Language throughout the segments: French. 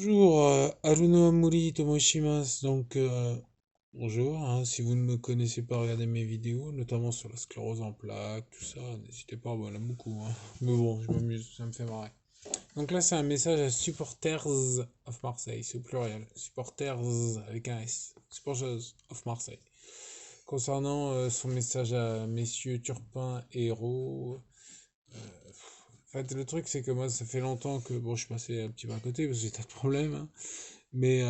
Bonjour, Haruno Amuri Tomoshimasu. Bonjour, hein, si vous ne me connaissez pas, regardez mes vidéos, notamment sur la sclérose en plaques, tout ça. N'hésitez pas, bon, il y en a beaucoup, hein. Mais bon, je m'amuse, ça me fait marrer. Donc là, c'est un message à Supporters of Marseille, c'est au pluriel. Supporters avec un S. Supporters of Marseille. Concernant son message à messieurs Turpin et Hérault. En fait, le truc, c'est que moi, ça fait longtemps que bon, je suis passé un petit peu à côté parce que j'ai tas de problèmes, hein. Mais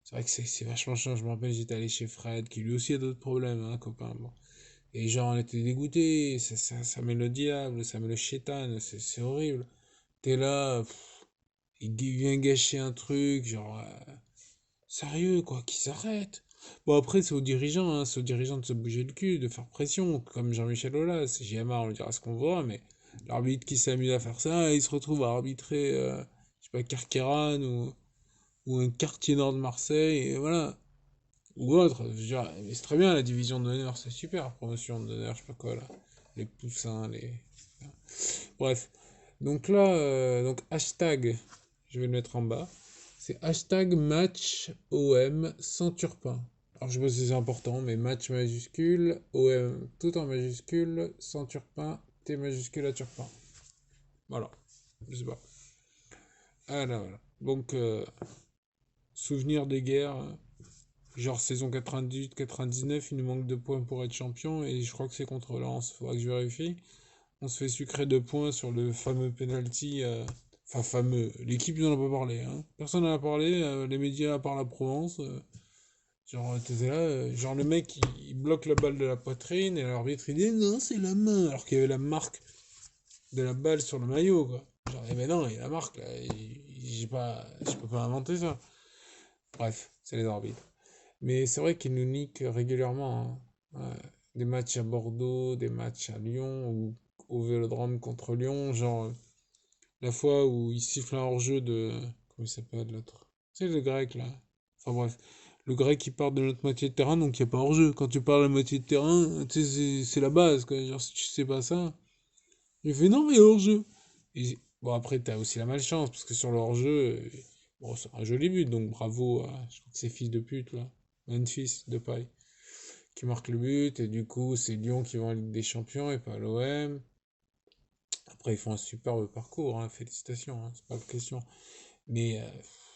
c'est vrai que c'est vachement chiant. Je me rappelle, j'étais allé chez Fred, qui lui aussi a d'autres problèmes, hein, copain. Bon. Et genre, on était dégoûtés. Ça met le diable, ça met le chétan. C'est horrible. T'es là, il vient gâcher un truc, genre, sérieux, quoi, qu'il s'arrête. Bon, après, c'est aux dirigeants, hein, c'est aux dirigeants de se bouger le cul, de faire pression, comme Jean-Michel Aulas. JMA, on lui dira ce qu'on voit, mais l'arbitre qui s'amuse à faire ça, il se retrouve à arbitrer, je sais pas, Carqueiranne ou un quartier nord de Marseille, et voilà. Ou autre, je veux dire, mais c'est très bien, la division d'honneur, c'est super, promotion d'honneur, je sais pas quoi, là. Les poussins, les... Bref. Donc là, donc hashtag, je vais le mettre en bas, c'est hashtag match OM sans Turpin. Alors je sais pas si c'est important, mais match majuscule, OM tout en majuscule, sans Turpin, T majuscule à Turpin. Voilà, je sais pas. Voilà. Donc, souvenir des guerres, genre saison 98-99, il nous manque 2 points pour être champion, et je crois que c'est contre Lens, faudra que je vérifie. On se fait sucrer 2 points sur le fameux penalty. Enfin, fameux. L'équipe n'en a pas parlé, hein. Personne n'en a parlé. Les médias, à part la Provence. Genre, t'étais là. Genre, le mec, il bloque la balle de la poitrine et l'arbitre, il dit non, c'est la main. Alors qu'il y avait la marque de la balle sur le maillot, quoi. Genre, eh ben non, il y a la marque, là. Je peux pas inventer ça. Bref, c'est les arbitres. Mais c'est vrai qu'ils nous niquent régulièrement, hein. Ouais. Des matchs à Bordeaux, des matchs à Lyon ou au Vélodrome contre Lyon, genre la fois où il siffle un hors-jeu de... Comment il s'appelle l'autre? C'est le grec là. Enfin bref. Le grec qui part de notre moitié de terrain, donc il n'y a pas hors-jeu. Quand tu pars de la moitié de terrain, tu sais, c'est la base, quoi. Genre si tu sais pas ça, il fait non mais hors-jeu. Bon après t'as aussi la malchance, parce que sur le hors-jeu, bon c'est un joli but, donc bravo je crois que c'est fils de pute là. Memphis de paille. Qui marque le but, et du coup c'est Lyon qui va en Ligue des Champions et pas l'OM. Après ils font un superbe parcours, hein, félicitations, hein, c'est pas la question. Mais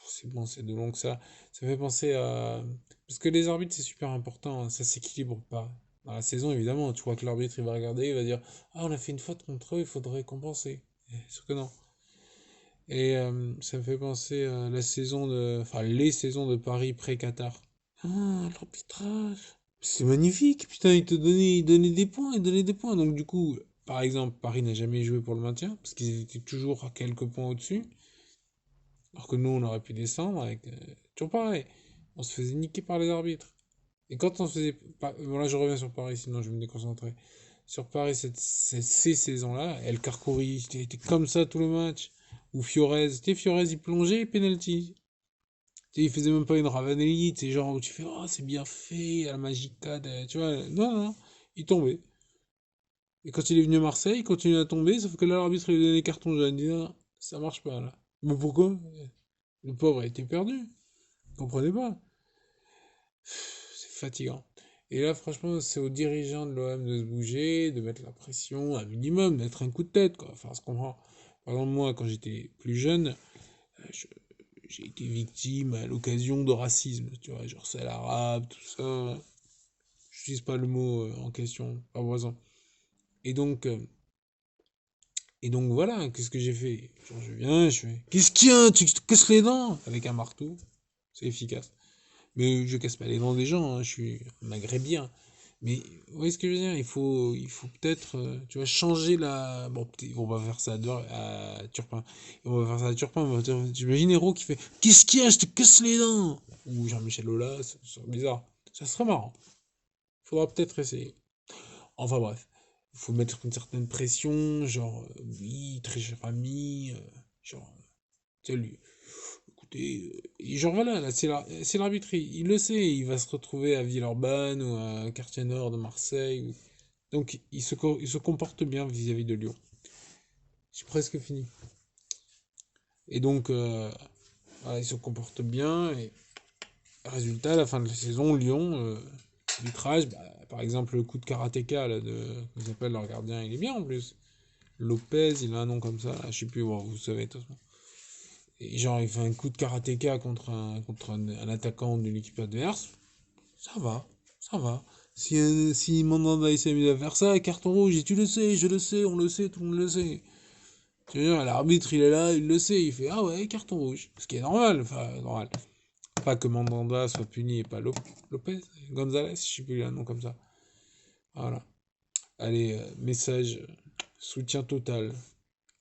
c'est bon, c'est de long que ça. Ça fait penser à... Parce que les arbitres, c'est super important, hein, ça s'équilibre pas. Dans la saison, évidemment, tu vois que l'arbitre, il va regarder, il va dire, ah, on a fait une faute contre eux, il faudrait compenser. Sûr que non. Et ça me fait penser à la saison de... Enfin, les saisons de Paris pré-Qatar. Ah, l'arbitrage. C'est magnifique, putain, il donnait des points, il donnait des points. Donc du coup, par exemple, Paris n'a jamais joué pour le maintien, parce qu'ils étaient toujours à quelques points au-dessus. Alors que nous, on aurait pu descendre avec. Toujours pareil. On se faisait niquer par les arbitres. Et quand on se faisait. Bon, là, je reviens sur Paris, sinon je vais me déconcentrer. Sur Paris, ces saisons-là, El Carcouri, était comme ça tout le match. Ou Fiorez. Tu sais, Fiorez, il plongeait, penalty. Tu sais, il faisait même pas une Ravanelli, tu sais, genre où tu fais, oh, c'est bien fait, à la Magicade, tu vois. Non, non, il tombait. Et quand il est venu à Marseille, il continue à tomber, sauf que là, l'arbitre lui a donné carton jaune. Il dit, non, ça marche pas, là. Mais pourquoi? Le pauvre a été perdu. Comprenez pas. C'est fatigant. Et là, franchement, c'est aux dirigeants de l'OM de se bouger, de mettre la pression, un minimum, d'être un coup de tête, quoi. Enfin, on se comprend. Par exemple, moi, quand j'étais plus jeune, je- j'ai été victime à l'occasion de racisme, tu vois, genre c'est l'arabe, tout ça. Je n'utilise pas le mot en question, pas voisin. Et donc, euh, et donc voilà, qu'est-ce que j'ai fait? Genre, je viens, je fais, qu'est-ce qu'il y a? Tu te casses les dents? Avec un marteau, c'est efficace. Mais je casse pas les dents des gens, hein, je suis un maghrébien. Mais vous voyez ce que je veux dire? Il faut peut-être, tu vois, changer la. Bon, on va faire ça à Turpin. On va faire ça à Turpin. J'imagine Héros qui fait qu'est-ce qu'il y a? Je te casse les dents! Ou Jean-Michel Aulas, ça serait bizarre. Ça serait marrant. Faudra peut-être essayer. Enfin bref. Il faut mettre une certaine pression, genre, oui, très cher ami, genre, tu sais, lui, écoutez, et genre voilà, là, c'est l'arbitre, il le sait, il va se retrouver à Villeurbanne ou à Quartier Nord de Marseille. Donc il se comporte bien vis-à-vis de Lyon. J'ai presque fini. Et donc, Voilà, ils se comportent bien. Et résultat, à la fin de la saison, Lyon, arbitrage, bah, par exemple, le coup de karatéka, là, qu'on s'appelle leur gardien, il est bien en plus. Lopez, il a un nom comme ça, là, je sais plus, bon, vous savez, de toute façon. Et genre, il fait un coup de karatéka contre un attaquant d'une équipe adverse, ça va, ça va. Si Mandanda il s'amuse à faire ça, carton rouge, et tu le sais, je le sais, on le sait, tout le monde le sait. Tu veux dire, l'arbitre il est là, il le sait, il fait ah ouais, carton rouge. Ce qui est normal, enfin normal. Pas que Mandanda soit puni et pas Lopez, Gonzalez, je sais plus, il a un nom comme ça. Voilà. Allez, message, soutien total.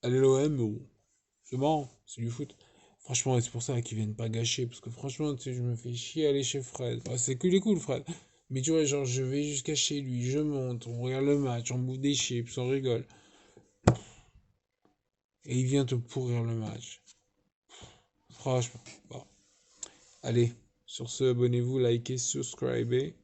Allez l'OM, oh, c'est marrant, c'est du foot. Franchement, c'est pour ça qu'ils viennent pas gâcher, parce que franchement, tu sais, je me fais chier à aller chez Fred. Bah, c'est cool, il est cool, Fred. Mais tu vois, genre, je vais jusqu'à chez lui, je monte, on regarde le match, on bouffe des chips, on rigole. Et il vient te pourrir le match. Franchement, bon. Allez, sur ce, abonnez-vous, likez, subscribez.